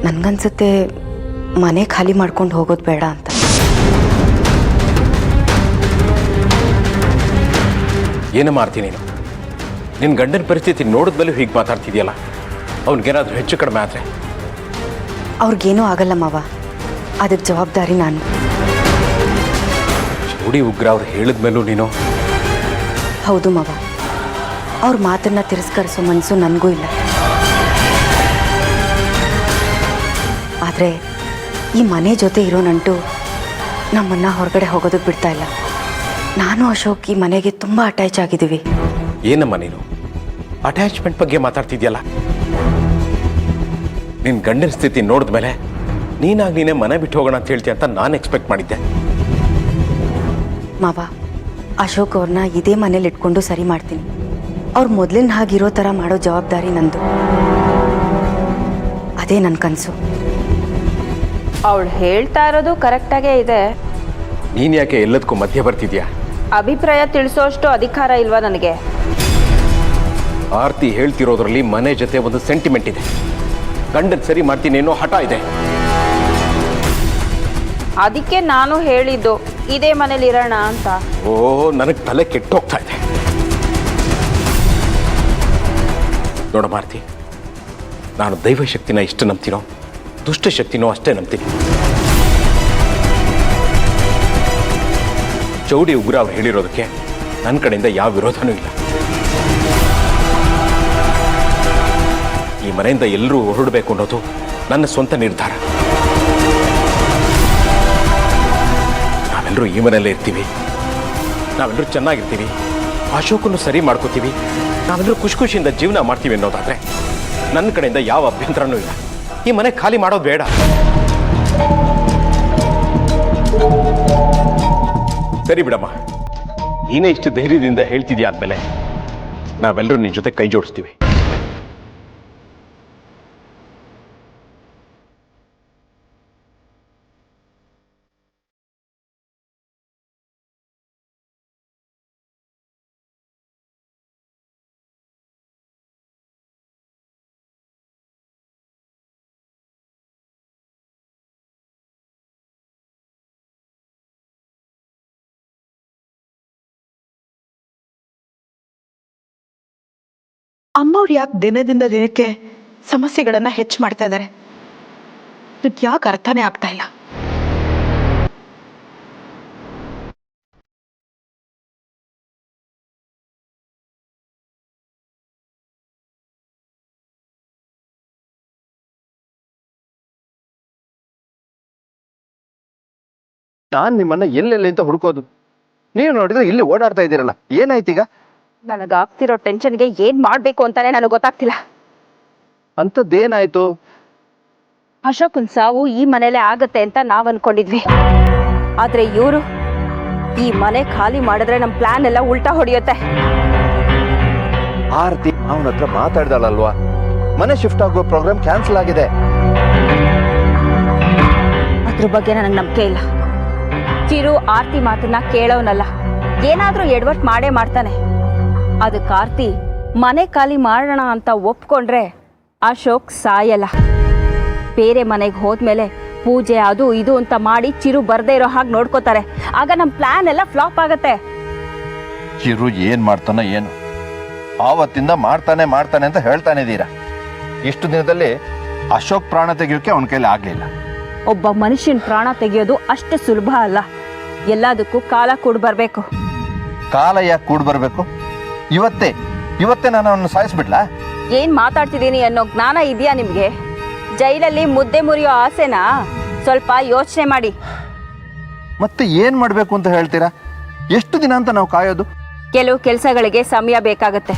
ನನಗನ್ಸುತ್ತೆ ಮನೆ ಖಾಲಿ ಮಾಡ್ಕೊಂಡು ಹೋಗೋದು ಬೇಡ ಅಂತ. ಏನು ಮಾಡ್ತೀನಿ ನೀನು? ನಿನ್ನ ಗಂಡನ ಪರಿಸ್ಥಿತಿ ನೋಡಿದ್ಮೇಲೆ ಹೀಗೆ ಮಾತಾಡ್ತಿದ್ಯಲ್ಲ, ಅವ್ನಿಗೇನಾದರೂ ಹೆಚ್ಚು ಕಡಿಮೆ ಆದರೆ? ಅವ್ರಿಗೇನೂ ಆಗಲ್ಲ ಮಾವ, ಅದಕ್ಕೆ ಜವಾಬ್ದಾರಿ ನಾನು. ಚೌಡಿ ಉಗ್ರ ಅವ್ರು ಹೇಳಿದ್ಮೇಲೂ ನೀನು? ಹೌದು ಮಾವ, ಅವ್ರ ಮಾತನ್ನು ತಿರಸ್ಕರಿಸೋ ಮನಸ್ಸು ನನಗೂ ಇಲ್ಲ. ಆದರೆ ಈ ಮನೆ ಜೊತೆ ಇರೋ ನಂಟು ನಮ್ಮನ್ನು ಹೊರಗಡೆ ಹೋಗೋದಕ್ಕೆ ಬಿಡ್ತಾ ಇಲ್ಲ. ನಾನು ಅಶೋಕ್ ಈ ಮನೆಗೆ ತುಂಬ ಅಟ್ಯಾಚ್ ಆಗಿದ್ದೀವಿ. ಏನಮ್ಮ ನೀನು ಅಟ್ಯಾಚ್ಮೆಂಟ್ ಬಗ್ಗೆ ಮಾತಾಡ್ತಿದ್ಯಲ್ಲ? ನಿನ್ನ ಗಂಡನ ಸ್ಥಿತಿ ನೋಡಿದ್ಮೇಲೆ ನೀನಾಗಿ ನೀನೇ ಮನೆ ಬಿಟ್ಟು ಹೋಗೋಣ ಅಂತ ಹೇಳ್ತೀಯ ಅಂತ ನಾನು ಎಕ್ಸ್ಪೆಕ್ಟ್ ಮಾಡಿದ್ದೆ. ಮಾವ, ಅಶೋಕ್ ಅವ್ರನ್ನ ಇದೇ ಮನೇಲಿ ಇಟ್ಕೊಂಡು ಸರಿ ಮಾಡ್ತೀನಿ. ಅವ್ರು ಮೊದಲಿನ ಹಾಗಿರೋ ಥರ ಮಾಡೋ ಜವಾಬ್ದಾರಿ ನಂದು. ಅದೇ ನನ್ನ ಕನಸು. ಅವಳು ಹೇಳ್ತಾ ಇರೋದು ಕರೆಕ್ಟಾಗೇ ಇದೆ. ನೀನು ಯಾಕೆ ಎಲ್ಲದಕ್ಕೂ ಮಧ್ಯೆ ಬರ್ತಿದ್ಯಾ? ಅಭಿಪ್ರಾಯ ತಿಳಿಸೋಷ್ಟು ಅಧಿಕಾರ ಇಲ್ವಾ ನನಗೆ? ಆರ್ತಿ ಹೇಳ್ತಿರೋದ್ರಲ್ಲಿ ಮನೆ ಜೊತೆ ಒಂದು ಸೆಂಟಿಮೆಂಟ್ ಇದೆ. ಗಂಡನ ಸರಿ ಮಾಡ್ತೀನಿ ಅನ್ನೋ ಹಠ ಇದೆ. ಅದಕ್ಕೆ ನಾನು ಹೇಳಿದ್ದು ಇದೇ ಮನೇಲಿ ಇರೋಣ ಅಂತ. ಓ, ನನಗೆ ತಲೆ ಕೆಟ್ಟೋಗ್ತಾ ಇದೆ. ನೋಡ ಮಾರ್ತಿ, ನಾನು ದೈವಶಕ್ತಿನ ಎಷ್ಟು ನಂಬ್ತೀನೋ ದುಷ್ಟಶಕ್ತಿನೋ ಅಷ್ಟೇ ನಂಬ್ತೀನಿ. ಚೌಡಿ ಉಗ್ರ ಅವ್ರು ಹೇಳಿರೋದಕ್ಕೆ ನನ್ನ ಕಡೆಯಿಂದ ಯಾವ ವಿರೋಧನೂ ಇಲ್ಲ. ಈ ಮನೆಯಿಂದ ಎಲ್ಲರೂ ಹೊರಡಬೇಕು ಅನ್ನೋದು ನನ್ನ ಸ್ವಂತ ನಿರ್ಧಾರ. ನಾವೆಲ್ಲರೂ ಈ ಮನೆಯಲ್ಲೇ ಇರ್ತೀವಿ, ನಾವೆಲ್ಲರೂ ಚೆನ್ನಾಗಿರ್ತೀವಿ, ಅಶೋಕನ್ನು ಸರಿ ಮಾಡ್ಕೋತೀವಿ, ನಾವೆಲ್ಲರೂ ಖುಷಿ ಖುಷಿಯಿಂದ ಜೀವನ ಮಾಡ್ತೀವಿ ಅನ್ನೋದಾದ್ರೆ ನನ್ನ ಕಡೆಯಿಂದ ಯಾವ ಅಭ್ಯಂತರನೂ ಇಲ್ಲ. ಈ ಮನೆ ಖಾಲಿ ಮಾಡೋದು ಬೇಡ. ಸರಿ ಬಿಡಮ್ಮ, ನೀನೇ ಇಷ್ಟು ಧೈರ್ಯದಿಂದ ಹೇಳ್ತಿದ್ಯಾ ಆದ್ಮೇಲೆ ನಾವೆಲ್ಲರೂ ನಿನ್ನ ಜೊತೆ ಕೈ ಜೋಡಿಸ್ತೀವಿ. ಅಮ್ಮವ್ರು ಯಾಕೆ ದಿನದಿಂದ ದಿನಕ್ಕೆ ಸಮಸ್ಯೆಗಳನ್ನ ಹೆಚ್ಚು ಮಾಡ್ತಾ ಇದ್ದಾರೆ? ಇದಕ್ಕೆ ಯಾಕೆ ಅರ್ಥನೇ ಆಗ್ತಾ ಇಲ್ಲ. ನಾನು ನಿಮ್ಮನ್ನ ಎಲ್ಲೆಲ್ಲಿ ಅಂತ ಹುಡುಕೋದು? ನೀವು ನೋಡಿದ್ರೆ ಇಲ್ಲಿ ಓಡಾಡ್ತಾ ಇದ್ದೀರಲ್ಲ, ಏನಾಯ್ತೀಗ? ನನಗಾಗ್ತಿರೋ ಟೆನ್ಷನ್ಗೆ ಏನ್ ಮಾಡ್ಬೇಕು ಅಂತಾನೆ ನನಗೆ ಗೊತ್ತಾಗ್ತಿಲ್ಲ. ಅಂಥದ್ದೇನಾಯ್ತು? ಅಶೋಕನ್ ಸಾವು ಈ ಮನೇಲೆ ಆಗತ್ತೆ ಅಂತ ನಾವ್ ಅನ್ಕೊಂಡಿದ್ವಿ. ಆದ್ರೆ ಇವರು ಈ ಮನೆ ಖಾಲಿ ಮಾಡಿದ್ರೆ ನಮ್ ಪ್ಲಾನ್ ಎಲ್ಲ ಉಲ್ಟಾ ಹೊಡೆಯುತ್ತೆ. ಆರ್ತಿ ಅವನ ಹತ್ರ ಮಾತಾಡ್ದಳಲ್ವಾ? ಮನೆ ಶಿಫ್ಟ್ ಆಗೋ ಪ್ರೋಗ್ರಾಮ್ ಕ್ಯಾನ್ಸಲ್ ಆಗಿದೆ. ಅದ್ರ ಬಗ್ಗೆ ನನಗೆ ನಂಬಿಕೆ ಇಲ್ಲ. ಚಿರು ಆರ್ತಿ ಮಾತನ್ನ ಕೇಳೋನಲ್ಲ, ಏನಾದ್ರೂ ಎಡವಟ್ ಮಾಡೇ ಮಾಡ್ತಾನೆ. ಅದಕ್ಕೆ ಆರ್ತಿ ಮನೆ ಖಾಲಿ ಮಾಡೋಣ ಅಂತ ಒಪ್ಕೊಂಡ್ರೆ ಅಶೋಕ್ ಸಾಯಲ್ಲ. ಬೇರೆ ಮನೆಗೆ ಹೋದ್ಮೇಲೆ ಪೂಜೆ ಅದು ಇದು ಅಂತ ಮಾಡಿ ಚಿರು ಬರ್ದೇ ಇರೋ ಹಾಗೆ ನೋಡ್ಕೋತಾರೆ. ಆಗ ನಮ್ಮ ಪ್ಲಾನ್ ಎಲ್ಲ ಫ್ಲಾಪ್ ಆಗತ್ತೆ. ಚಿರು ಏನ್ ಮಾಡ್ತಾನೋ ಏನು, ಆವತ್ತಿಂದ ಮಾಡ್ತಾನೆ ಅಂತ ಹೇಳ್ತಾನೆ ಇದ್ದೀರಾ. ಇಷ್ಟು ದಿನದಲ್ಲಿ ಅಶೋಕ್ ಪ್ರಾಣ ತೆಗಿಯೋಕೆ ಅವನ ಕೈಲಿ ಆಗ್ಲಿಲ್ಲ. ಒಬ್ಬ ಮನುಷ್ಯನ ಪ್ರಾಣ ತೆಗೆಯೋದು ಅಷ್ಟು ಸುಲಭ ಅಲ್ಲ. ಎಲ್ಲದಕ್ಕೂ ಕಾಲ ಕೂಡ ಬರ್ಬೇಕು. ಕಾಲ ಯಾಕೆ ಕೂಡ್ ಬರ್ಬೇಕು? ಇವತ್ತೇ ನಾನು ಅವನ್ನ ಸಾಯಿಸ್ಬಿಡ್ಲಾ? ಏನ್ ಮಾತಾಡ್ತಿದ್ದೀನಿ ಅನ್ನೋ ಜ್ಞಾನ ಇದೆಯಾ ನಿಮ್ಗೆ? ಜೈಲಲ್ಲಿ ಮುದ್ದೆ ಮುರಿಯೋ ಆಸೆನಾ? ಸ್ವಲ್ಪ ಯೋಚನೆ ಮಾಡಿ. ಮತ್ತೆ ಏನ್ ಮಾಡ್ಬೇಕು ಅಂತ ಹೇಳ್ತೀರಾ? ಎಷ್ಟು ದಿನ ಅಂತ ನಾವು ಕಾಯೋದು? ಕೆಲವು ಕೆಲಸಗಳಿಗೆ ಸಮಯ ಬೇಕಾಗತ್ತೆ.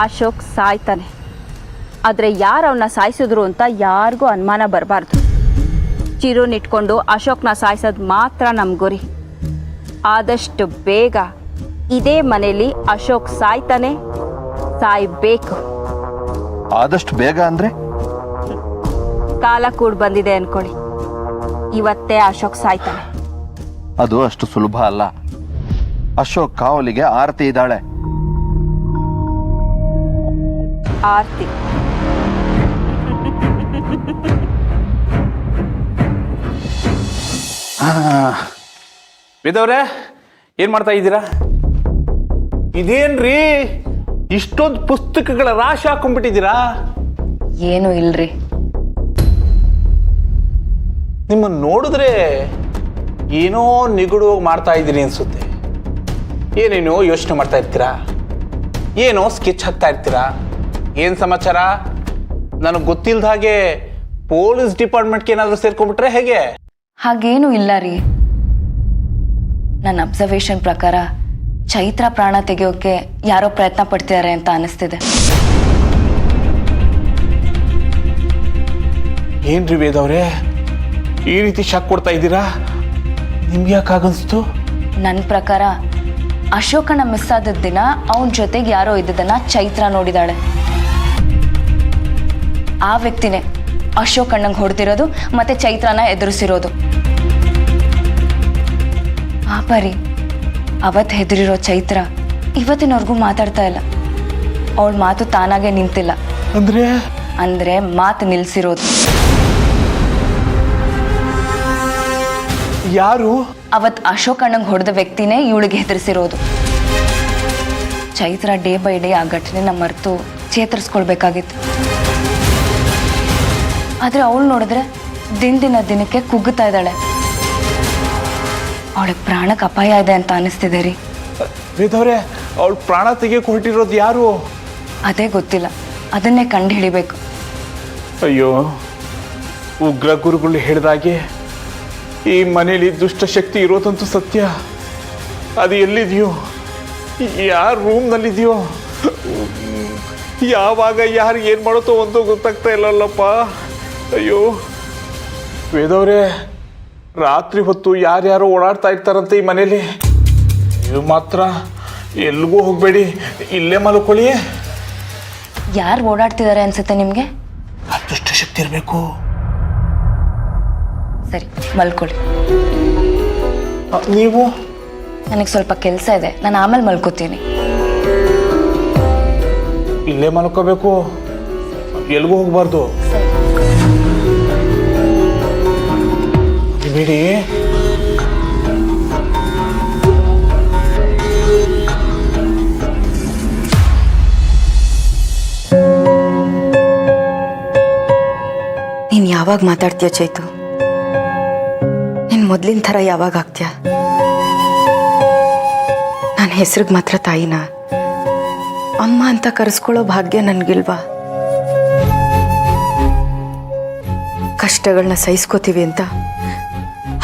ಅಶೋಕ್ ಸಾಯ್ತಾನೆ, ಆದ್ರೆ ಯಾರು ಅವನ್ನ ಸಾಯಿಸಿದ್ರು ಅಂತ ಯಾರಿಗೂ ಅನುಮಾನ ಬರಬಾರ್ದು. ಚಿರುನಿಟ್ಕೊಂಡು ಅಶೋಕ್ನ ಸಾಯಿಸೋದು ಮಾತ್ರ ನಮ್ಮ ಗುರಿ. ಆದಷ್ಟು ಬೇಗ ಇದೇ ಮನೆಯಲ್ಲಿ ಅಶೋಕ್ ಸಾಯ್ತಾನೆ, ಸಾಯ್ಬೇಕು. ಆದಷ್ಟು ಬೇಗ ಅಂದ್ರೆ? ಕಾಲ ಕೂಡ ಬಂದಿದೆ ಅನ್ಕೊಳ್ಳಿ. ಇವತ್ತೇ ಅಶೋಕ್ ಸಾಯ್ತಾನೆ. ಅದು ಅಷ್ಟು ಸುಲಭ ಅಲ್ಲ. ಅಶೋಕ್ ಕಾವಲಿಗೆ ಆರತಿ ಇದ್ದಾಳೆ. ಆರ್ತಿ ವೇದವ್ರೆ ಏನು ಮಾಡ್ತಾ ಇದ್ದೀರಾ? ಇದೇನ್ರಿ ಇಷ್ಟೊಂದು ಪುಸ್ತಕಗಳ ರಾಶಿ ಹಾಕೊಂಡ್ಬಿಟ್ಟಿದ್ದೀರಾ? ಏನೂ ಇಲ್ರಿ. ನಿಮ್ಮನ್ನು ನೋಡಿದ್ರೆ ಏನೋ ನಿಗೂಢವಾಗಿ ಮಾಡ್ತಾ ಇದ್ದೀರಿ ಅನ್ಸುತ್ತೆ. ಏನೇನೋ ಯೋಚನೆ ಮಾಡ್ತಾ ಇರ್ತೀರಾ, ಏನೋ ಸ್ಕೆಚ್ ಹಾಕ್ತಾ ಇರ್ತೀರಾ. ಏನು ಸಮಾಚಾರ? ನನಗೆ ಗೊತ್ತಿಲ್ಲದ ಹಾಗೆ ಪೊಲೀಸ್ ಡಿಪಾರ್ಟ್ಮೆಂಟ್ಗೆ ಏನಾದರೂ ಸೇರ್ಕೊಂಡ್ಬಿಟ್ರೆ ಹೇಗೆ? ಹಾಗೇನೂ ಇಲ್ಲ ರೀ. ನನ್ನ ಅಬ್ಸರ್ವೇಷನ್ ಪ್ರಕಾರ ಚೈತ್ರ ಪ್ರಾಣ ತೆಗೆಯೋಕೆ ಯಾರೋ ಪ್ರಯತ್ನ ಪಡ್ತಿದ್ದಾರೆ ಅಂತ ಅನಿಸ್ತಿದೆ. ಏನ್ರಿ ವೇದವ್ರೆ ಈ ರೀತಿ ಶಾಕ್ ಕೊಡ್ತಾ ಇದ್ದೀರಾ? ನಿಮ್ಗೆ ಯಾಕೆ ಹಾಗನ್ಸ್ತು? ನನ್ನ ಪ್ರಕಾರ ಅಶೋಕನ ಮಿಸ್ ಆದ ದಿನ ಅವನ ಜೊತೆಗೆ ಯಾರೋ ಇದ್ದದನ್ನ ಚೈತ್ರ ನೋಡಿದಾಳೆ. ಆ ವ್ಯಕ್ತಿನೇ ಅಶೋಕ್ ಅಣ್ಣಂಗೆ ಹೊಡೆದಿರೋದು ಮತ್ತೆ ಚೈತ್ರನ ಎದುರಿಸಿರೋದು. ಪಾಪರಿ, ಅವತ್ತು ಹೆದರಿರೋ ಚೈತ್ರ ಇವತ್ತಿನವರೆಗೂ ಮಾತಾಡ್ತಾ ಇಲ್ಲ. ಅವಳ ಮಾತು ತಾನಾಗೆ ನಿಂತಿಲ್ಲ. ಅಂದ್ರೆ ಮಾತು ನಿಲ್ಸಿರೋದು. ಯಾರು? ಅವತ್ತು ಅಶೋಕ್ ಅಣ್ಣಂಗೆ ಹೊಡೆದ ವ್ಯಕ್ತಿನೇ ಇವಳಿಗೆ ಹೆದರಿಸಿರೋದು. ಚೈತ್ರ ಡೇ ಬೈ ಡೇ ಆ ಘಟನೆನ ಮರೆತು ಚೇತರಿಸ್ಕೊಳ್ಬೇಕಾಗಿತ್ತು. ಆದ್ರೆ ಅವಳು ನೋಡಿದ್ರೆ ದಿನ ದಿನಕ್ಕೆ ಕುಗ್ಗುತ್ತಾ ಇದ್ದಾಳೆ. ಅವಳಿಗೆ ಪ್ರಾಣಕ್ಕೆ ಅಪಾಯ ಇದೆ ಅಂತ ಅನಿಸ್ತಿದೆ ರೀ. ವೇದವ್ರೆ ಅವಳು ಪ್ರಾಣ ತೆಗೆಯಕ್ಕೆ ಹೊರಟಿರೋದು ಯಾರು? ಅದೇ ಗೊತ್ತಿಲ್ಲ. ಅದನ್ನೇ ಕಂಡು ಹಿಡಿಬೇಕು. ಅಯ್ಯೋ, ಉಗ್ರ ಗುರುಗಳು ಹೇಳಿದಾಗೆ ಈ ಮನೇಲಿ ದುಷ್ಟಶಕ್ತಿ ಇರೋದಂತೂ ಸತ್ಯ. ಅದು ಎಲ್ಲಿದೆಯೋ, ಯಾರ ರೂಮ್ನಲ್ಲಿದೆಯೋ, ಯಾವಾಗ ಯಾರು ಏನು ಮಾಡುತ್ತೋ ಒಂದು ಗೊತ್ತಾಗ್ತಾ ಇಲ್ಲಲ್ಲಪ್ಪ. ಅಯ್ಯೋ ವೇದವ್ರೆ, ರಾತ್ರಿ ಹೊತ್ತು ಯಾರ್ಯಾರೋ ಓಡಾಡ್ತಾ ಇರ್ತಾರಂತೆ ಈ ಮನೇಲಿ. ನೀವು ಮಾತ್ರ ಎಲ್ಲಿಗೂ ಹೋಗಬೇಡಿ, ಇಲ್ಲೇ ಮಲ್ಕೊಳ್ಳಿ. ಯಾರು ಓಡಾಡ್ತಿದ್ದಾರೆ ಅನ್ಸುತ್ತೆ ನಿಮಗೆ? ಆ ದುಷ್ಟಶಕ್ತಿ ಇರಬೇಕು. ಸರಿ, ಮಲ್ಕೊಳ್ಳಿ. ನೀವು? ನನಗೆ ಸ್ವಲ್ಪ ಕೆಲಸ ಇದೆ, ನಾನು ಆಮೇಲೆ ಮಲ್ಕೋತೀನಿ. ಇಲ್ಲೇ ಮಲ್ಕೋಬೇಕು, ಎಲ್ಗೂ ಹೋಗ್ಬಾರ್ದು. ಬಿಡಿ. ನೀನು ಯಾವಾಗ ಮಾತಾಡ್ತೀಯ ಚೈತು? ನೀನು ಮೊದಲಿನ ಥರ ಯಾವಾಗ ಆಗ್ತೀಯ? ನನ್ನ ಹೆಸ್ರಿಗೆ ಮಾತ್ರ ತಾಯಿನ ಅಮ್ಮ ಅಂತ ಕರೆಸ್ಕೊಳ್ಳೋ ಭಾಗ್ಯ ನನಗಿಲ್ವಾ? ಕಷ್ಟಗಳನ್ನ ಸಹಿಸ್ಕೋತೀವಿ ಅಂತ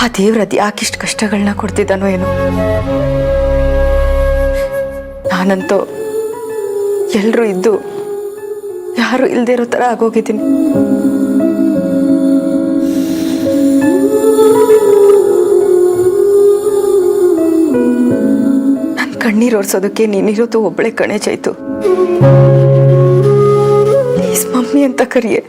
ಆ ದೇವ್ರದ್ದು ಯಾಕಿಷ್ಟು ಕಷ್ಟಗಳನ್ನ ಕೊಡ್ತಿದ್ದಾನೋ ಏನೋ. ನಾನಂತೂ ಎಲ್ಲರೂ ಇದ್ದು ಯಾರು ಇಲ್ಲದೆ ಇರೋ ಥರ ಆಗೋಗಿದ್ದೀನಿ. ನನ್ನ ಕಣ್ಣೀರು ಒರೆಸೋದಕ್ಕೆ ನೀನಿರೋದು ಒಬ್ಬಳೆ ಕಣೆ ಚೈತು. ಪ್ಲೀಸ್ ಮಮ್ಮಿ ಅಂತ ಕರಿಯೆ.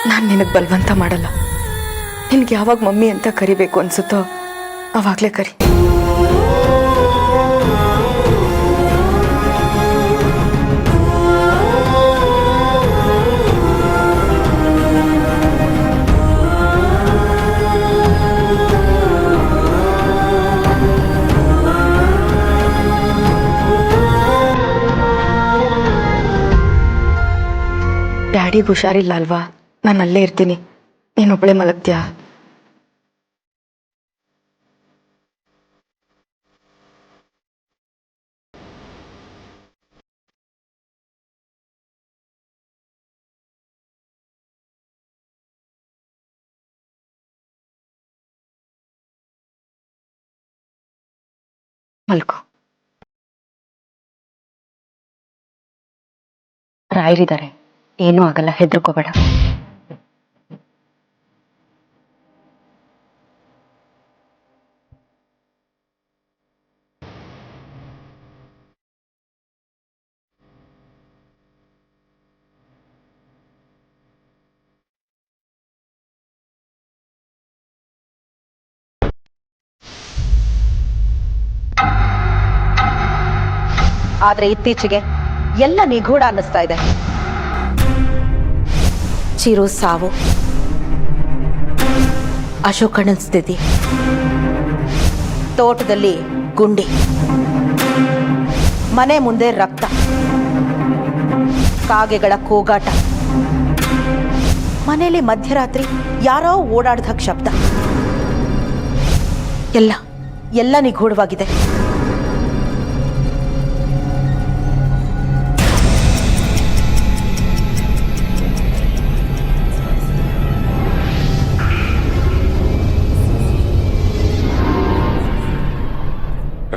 ನಾನು ನಿನಗೆ ಬಲವಂತ ಮಾಡಲ್ಲ. ನಿನಗೆ ಯಾವಾಗ ಮಮ್ಮಿ ಅಂತ ಕರಿಬೇಕು ಅನ್ಸುತ್ತೋ ಆವಾಗಲೇ ಕರಿ. ಡ್ಯಾಡಿಗೆ ಹುಷಾರಿಲ್ಲ ಅಲ್ವಾ? ನಾನು ಅಲ್ಲೇ ಇರ್ತೀನಿ, ನೀನೊಬ್ಬಳೇ ಮಲಗ್ತೀಯಾ? ಮಲ್ಕೋ. ರಾಯರಿದ್ದಾರೆ, ಏನೂ ಆಗಲ್ಲ, ಹೆದರ್ಕೋಬೇಡ. ಆದ್ರೆ ಇತ್ತೀಚೆಗೆ ಎಲ್ಲ ನಿಗೂಢ ಅನ್ನಿಸ್ತಾ ಇದೆ. ಚಿರು ಸಾವು, ಅಶೋಕಣ್ಣನ ಸ್ಥಿತಿ, ತೋಟದಲ್ಲಿ ಗುಂಡಿ, ಮನೆ ಮುಂದೆ ರಕ್ತ, ಕಾಗೆಗಳ ಕೂಗಾಟ, ಮನೆಯಲ್ಲಿ ಮಧ್ಯರಾತ್ರಿ ಯಾರೋ ಓಡಾಡ್ದ ಶಬ್ದ, ಎಲ್ಲ ನಿಗೂಢವಾಗಿದೆ.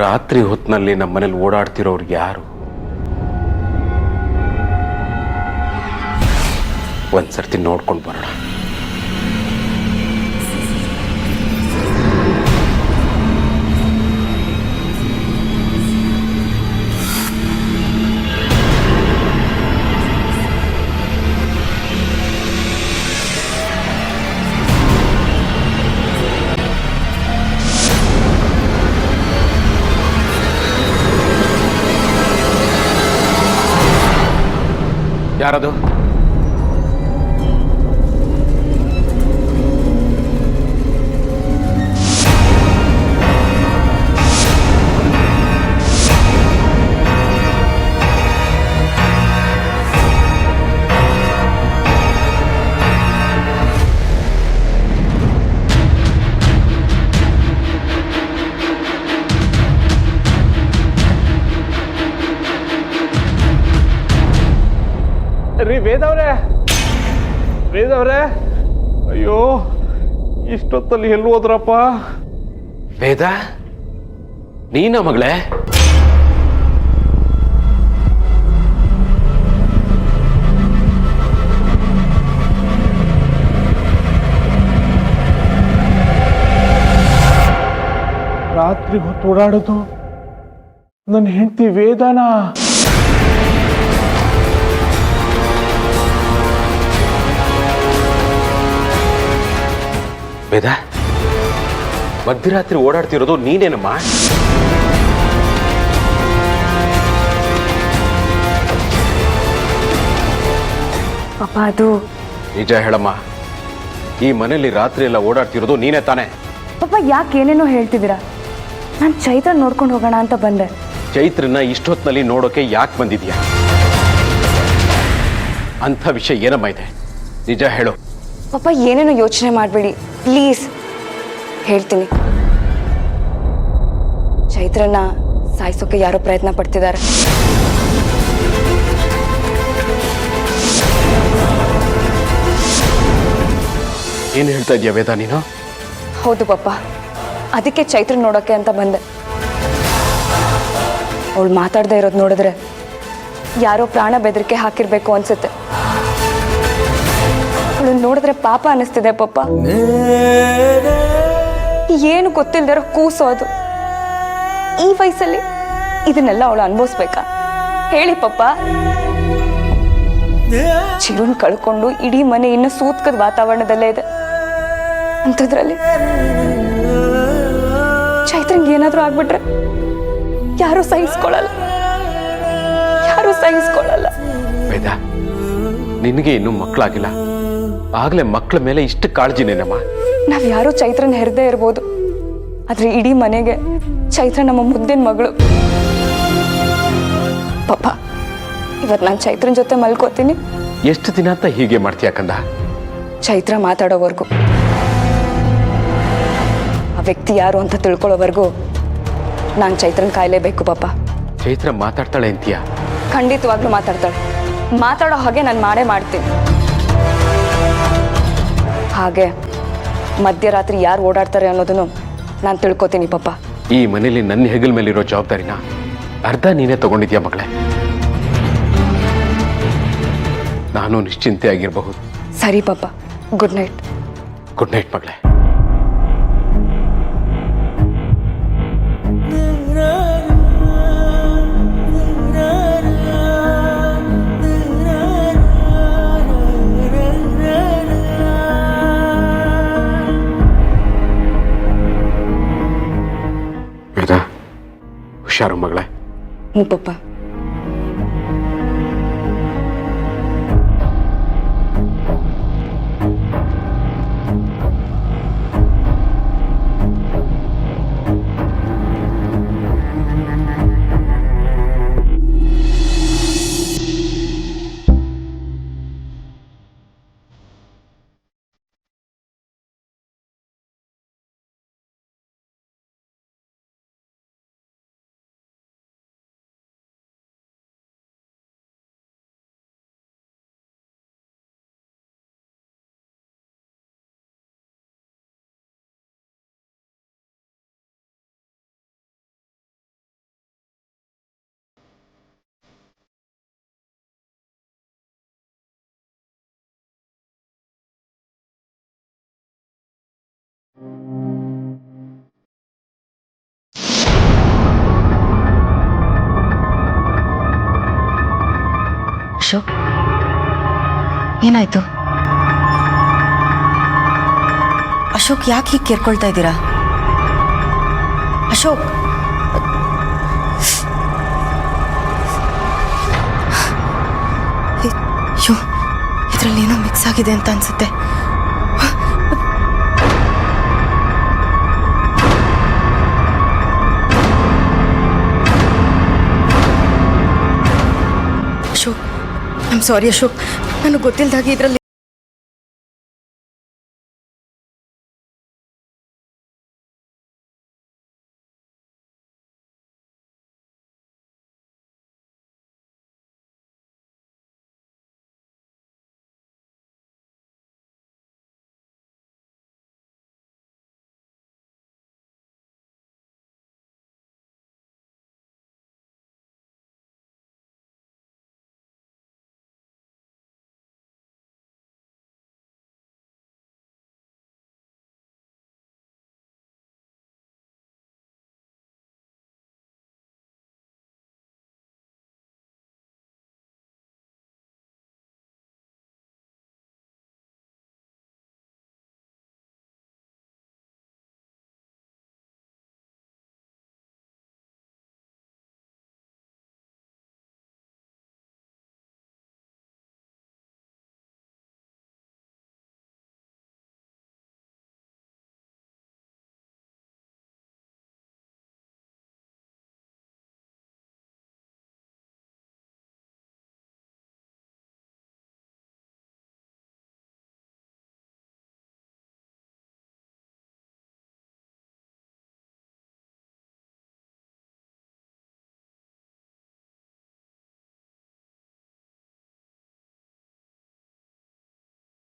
ರಾತ್ರಿ ಹೊತ್ತಿನಲ್ಲಿ ನಮ್ಮನೇಲಿ ಓಡಾಡ್ತಿರೋರು ಯಾರು? ಒಂದ್ಸರ್ತಿ ನೋಡ್ಕೊಂಡು ಬರೋಣ. ಯಾರದು? ರೀ ವೇದವ್ರೆ, ಅಯ್ಯೋ ಇಷ್ಟೊತ್ತಲ್ಲಿ ಎಲ್ಲಿ ಹೋದ್ರಪ್ಪ? ವೇದ, ನೀನ ಮಗಳೇ? ರಾತ್ರಿ ಹೊತ್ತು ಓಡಾಡೋದು ನನ್ನ ಹೆಂಡತಿ ವೇದನ? ವೇದ, ಮಧ್ಯರಾತ್ರಿ ಓಡಾಡ್ತಿರೋದು ನೀನೇನಮ್ಮ? ಪಾಪ ಅದು ನಿಜ ಹೇಳಮ್ಮ, ಈ ಮನೇಲಿ ರಾತ್ರಿ ಎಲ್ಲ ಓಡಾಡ್ತಿರೋದು ನೀನೇ ತಾನೇ? ಪಾಪ ಯಾಕೆ ಏನೇನೋ ಹೇಳ್ತಿದ್ದೀರಾ? ನಾನು ಚೈತ್ರ ನೋಡ್ಕೊಂಡು ಹೋಗೋಣ ಅಂತ ಬಂದೆ. ಚೈತ್ರನ ಇಷ್ಟೊತ್ತಿನಲ್ಲಿ ನೋಡೋಕೆ ಯಾಕೆ ಬಂದಿದ್ಯಾ? ಅಂಥ ವಿಷಯ ಏನಮ್ಮ ಇದೆ? ನಿಜ ಹೇಳು. ಪಾಪ ಏನೇನೋ ಯೋಚನೆ ಮಾಡಬೇಡಿ ಪ್ಲೀಸ್. ಹೇಳ್ತೀನಿ, ಚೈತ್ರನ ಸಾಯಿಸೋಕೆ ಯಾರೋ ಪ್ರಯತ್ನ ಪಡ್ತಿದ್ದಾರೆ. ಏನು ಹೇಳ್ತಾ ಇದೀಯ ವೇದ ನೀನು? ಹೌದು ಪಾಪ, ಅದಕ್ಕೆ ಚೈತ್ರ ನೋಡೋಕೆ ಅಂತ ಬಂದೆ. ಅವಳು ಮಾತಾಡದೆ ಇರೋದು ನೋಡಿದ್ರೆ ಯಾರೋ ಪ್ರಾಣ ಬೆದರಿಕೆ ಹಾಕಿರ್ಬೇಕು ಅನ್ಸುತ್ತೆ. ಅವಳು ನೋಡಿದ್ರೆ ಪಾಪ ಅನಿಸ್ತಿದೆ ಪಾಪ. ಏನು ಗೊತ್ತಿಲ್ದಿರೋ ಕೂಸು ಅದು. ಈ ವಯಸ್ಸಲ್ಲಿ ಇದನ್ನೆಲ್ಲ ಅವಳು ಅನುಭವಿಸ್ಬೇಕಾ? ಹೇಳಿ ಪಾಪ. ಚಿರುನ್ ಕಳ್ಕೊಂಡು ಇಡೀ ಮನೆ ಇನ್ನು ಸೂತ್ಕದ ವಾತಾವರಣದಲ್ಲೇ ಇದೆ. ಅಂಥದ್ರಲ್ಲಿ ಚೈತ್ರಂಗೆ ಏನಾದ್ರೂ ಆಗ್ಬಿಟ್ರೆ ಯಾರೂ ಸಹಿಸ್ಕೊಳ್ಳಲ್ಲ. ವೇದ, ನಿನಗೆ ಇನ್ನೂ ಮಕ್ಕಳಾಗಿಲ್ಲ, ಆಗ್ಲೇ ಮಕ್ಕಳ ಮೇಲೆ ಇಷ್ಟು ಕಾಳಜಿನೇನಮ್ಮ? ನಾವ್ ಯಾರೋ ಚೈತ್ರನ ಹೆರದೇ ಇರ್ಬೋದು, ಆದ್ರೆ ಇಡೀ ಮನೆಗೆ ಚೈತ್ರ ನಮ್ಮ ಮುದ್ದಿನ ಮಗಳು. ಪಾಪ ಇವತ್ತು ನಾನು ಚೈತ್ರನ ಜೊತೆ ಮಲ್ಕೋತೀನಿ. ಎಷ್ಟು ದಿನ ಅಂತ ಹೀಗೆ ಮಾಡ್ತೀಯ ಕಂದ? ಚೈತ್ರ ಮಾತಾಡೋವರೆಗೂ, ಆ ವ್ಯಕ್ತಿ ಯಾರು ಅಂತ ತಿಳ್ಕೊಳ್ಳೋವರೆಗೂ ನಾನು ಚೈತ್ರನ ಕಾಯಲೇಬೇಕು ಪಾಪ. ಚೈತ್ರ ಮಾತಾಡ್ತಾಳೆ ಅಂತೀಯ? ಖಂಡಿತವಾಗ್ಲೂ ಮಾತಾಡ್ತಾಳೆ. ಮಾತಾಡೋ ಹಾಗೆ ನಾನು ಮಾಡೇ ಮಾಡ್ತೀನಿ. ಹಾಗೆ ಮಧ್ಯರಾತ್ರಿ ಯಾರು ಓಡಾಡ್ತಾರೆ ಅನ್ನೋದನ್ನು ನಾನು ತಿಳ್ಕೊತೀನಿ ಪಾಪ. ಈ ಮನೇಲಿ ನನ್ನ ಹೆಗಲ ಮೇಲಿರೋ ಜವಾಬ್ದಾರಿನ ಅರ್ಧ ನೀನೇ ತಗೊಂಡಿದ್ಯಾ ಮಗಳೇ. ನಾನು ನಿಶ್ಚಿಂತೆ ಆಗಿರಬಹುದು. ಸರಿ ಪಾಪ, ಗುಡ್ ನೈಟ್. ಗುಡ್ ನೈಟ್ ಮಗಳೇ. ಹುಷಾರು ಮಗಳೇ. ಹ್ಞೂ ಪಾಪ. ಏನಾಯ್ತು? ಅಶೋಕ್ ಯಾಕೆ ಹೀಗೆ ಕೇರ್ಕೊಳ್ತಾ ಇದ್ದೀರಾ? ಅಶೋಕ್, ಅಯ್ಯೋ, ಇದರಲ್ಲಿ ಏನೋ ಮಿಕ್ಸ್ ಆಗಿದೆ ಅಂತ ಅನ್ಸುತ್ತೆ. Ashok, I am sorry Ashok, ನನಗೆ ಗೊತ್ತಿಲ್ಲದಾಗಿ ಇದರಲ್ಲಿ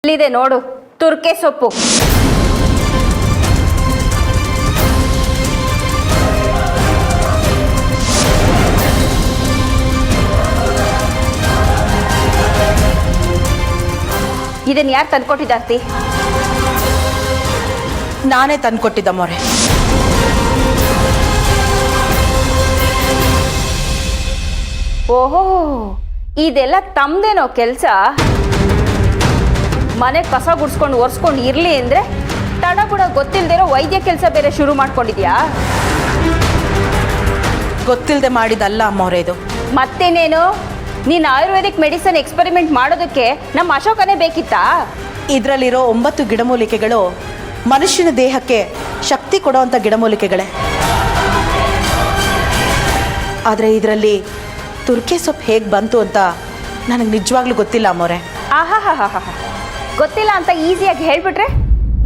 ಇಲ್ಲಿದೆ ನೋಡು, ತುರ್ಕೆ ಸೊಪ್ಪು. ಇದನ್ನ ಯಾರು ತಂದ್ಕೊಟ್ಟಿದ್ದಾರ್ತಿ? ನಾನೇ ತಂದ್ಕೊಟ್ಟಿದ್ದ ಮೊರೆ. ಓಹೋ, ಇದೆಲ್ಲ ತಮ್ದೇನೋ ಕೆಲಸ. ಮನೆ ಕಸ ಗುಡ್ಸ್ಕೊಂಡು ಒರೆಸ್ಕೊಂಡು ಇರಲಿ ಅಂದರೆ ತಡ ಬುಡ ಗೊತ್ತಿಲ್ಲದಿರೋ ವೈದ್ಯ ಕೆಲಸ ಬೇರೆ ಶುರು ಮಾಡ್ಕೊಂಡಿದ್ಯಾ? ಗೊತ್ತಿಲ್ಲದೆ ಮಾಡಿದಲ್ಲ ಮೊರೆ ಇದು. ಮತ್ತೇನೇನು, ನೀನು ಆಯುರ್ವೇದಿಕ್ ಮೆಡಿಸನ್ ಎಕ್ಸ್ಪೆರಿಮೆಂಟ್ ಮಾಡೋದಕ್ಕೆ ನಮ್ಮ ಅಶೋಕನೇ ಬೇಕಿತ್ತಾ? ಇದರಲ್ಲಿರೋ 9 ಗಿಡಮೂಲಿಕೆಗಳು ಮನುಷ್ಯನ ದೇಹಕ್ಕೆ ಶಕ್ತಿ ಕೊಡೋವಂಥ ಗಿಡಮೂಲಿಕೆಗಳೇ. ಆದರೆ ಇದರಲ್ಲಿ ತುರ್ಕೆ ಸೊಪ್ಪು ಹೇಗೆ ಬಂತು ಅಂತ ನನಗೆ ನಿಜವಾಗ್ಲೂ ಗೊತ್ತಿಲ್ಲ ಮೊರೆ. ಆಹಾ, ಗೊತ್ತಿಲ್ಲ ಅಂತ ಈಸಿಯಾಗಿ ಹೇಳ್ಬಿಟ್ರೆ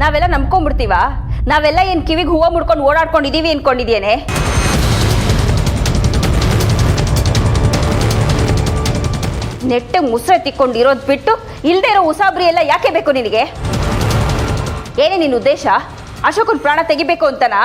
ನಾವೆಲ್ಲ ನಂಬ್ಕೊಂಡ್ಬಿಡ್ತೀವ? ನಾವೆಲ್ಲ ಏನು ಕಿವಿಗೆ ಹೂವು ಮುಡ್ಕೊಂಡು ಓಡಾಡ್ಕೊಂಡಿದ್ದೀವಿ ಅನ್ಕೊಂಡಿದ್ಯೇನೆ? ನೆಟ್ಟಗೆ ಮುಸ್ರೆ ತಿಕ್ಕೊಂಡಿರೋದು ಬಿಟ್ಟು ಇಲ್ಲದೆ ಇರೋ ಉಸಾಬ್ರಿ ಎಲ್ಲ ಯಾಕೆ ಬೇಕು ನಿನಗೆ? ಏನೇ ನಿನ್ನ ಉದ್ದೇಶ? ಅಶೋಕನ ಪ್ರಾಣ ತೆಗಿಬೇಕು ಅಂತನಾ?